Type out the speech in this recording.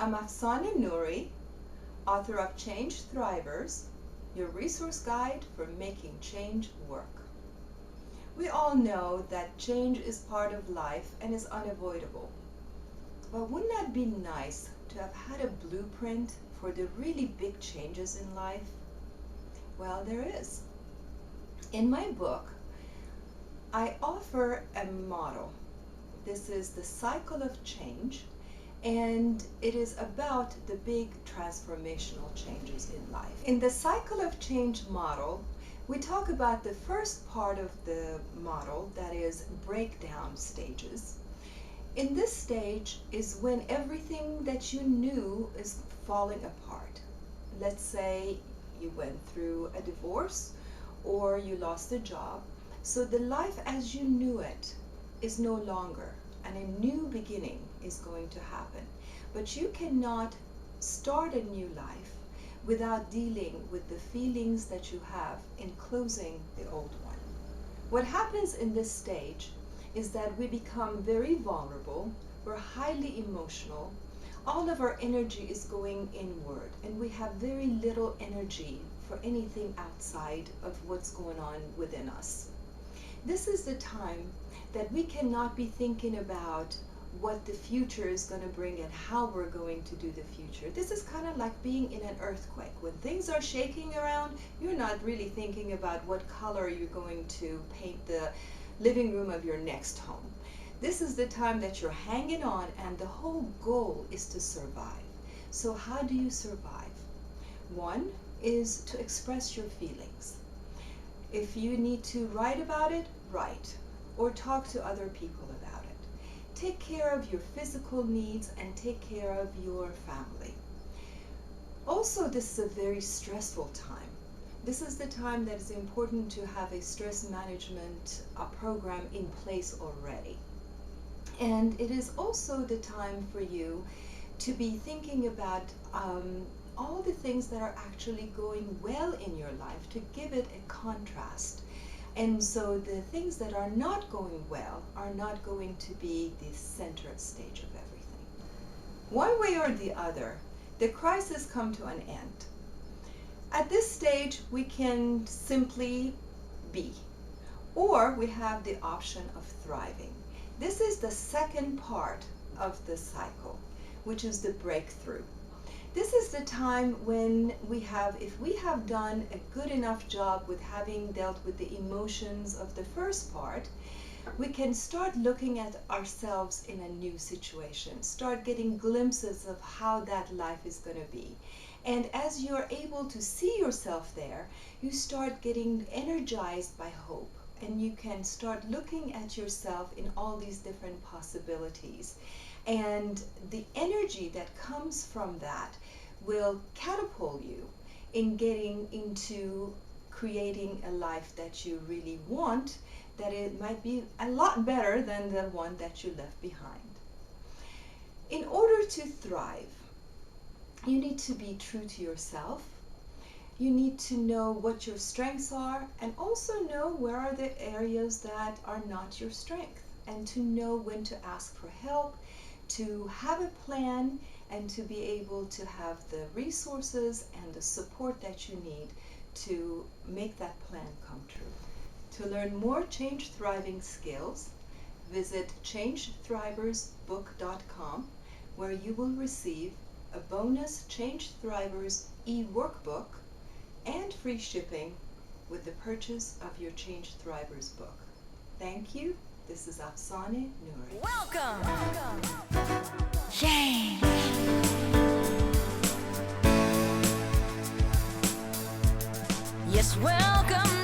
I'm Afsane Nouri, author of Change Thrivers, your resource guide for making change work. We all know that change is part of life and is unavoidable. But wouldn't that be nice to have had a blueprint for the really big changes in life? Well, there is. In my book, I offer a model. This is the cycle of change, and it is about the big transformational changes in life. In the cycle of change model, we talk about the first part of the model, that is breakdown stages. In this stage is when everything that you knew is falling apart. Let's say you went through a divorce or you lost a job. So the life as you knew it is no longer, and a new beginning is going to happen. But you cannot start a new life without dealing with the feelings that you have in closing the old one. What happens in this stage is that we become very vulnerable, we're highly emotional, all of our energy is going inward, and we have very little energy for anything outside of what's going on within us. This is the time that we cannot be thinking about what the future is going to bring and how we're going to do the future. This is kind of like being in an earthquake. When things are shaking around, you're not really thinking about what color you're going to paint the living room of your next home. This is the time that you're hanging on, and the whole goal is to survive. So how do you survive? One is to express your feelings. If you need to write about it, write, or talk to other people about it. Take care of your physical needs and take care of your family. Also, this is a very stressful time. This is the time that is important to have a stress management program in place already. And it is also the time for you to be thinking about all the things that are actually going well in your life, to give it a contrast. And so the things that are not going well are not going to be the center stage of everything. One way or the other, the crisis come to an end. At this stage, we can simply be, or we have the option of thriving. This is the second part of the cycle, which is the breakthrough. This is the time when if we have done a good enough job with having dealt with the emotions of the first part, we can start looking at ourselves in a new situation, start getting glimpses of how that life is going to be. And as you're able to see yourself there, you start getting energized by hope, and you can start looking at yourself in all these different possibilities. And the energy that comes from that will catapult you in getting into creating a life that you really want, that it might be a lot better than the one that you left behind. In order to thrive, you need to be true to yourself. You need to know what your strengths are, and also know where are the areas that are not your strength, and to know when to ask for help, to have a plan, and to be able to have the resources and the support that you need to make that plan come true. To learn more Change Thriving skills, visit changethriversbook.com, where you will receive a bonus Change Thrivers e-workbook and free shipping with the purchase of your Change Thrivers book. Thank you. This is Afsane Nouri. Welcome. Change. Yes, welcome.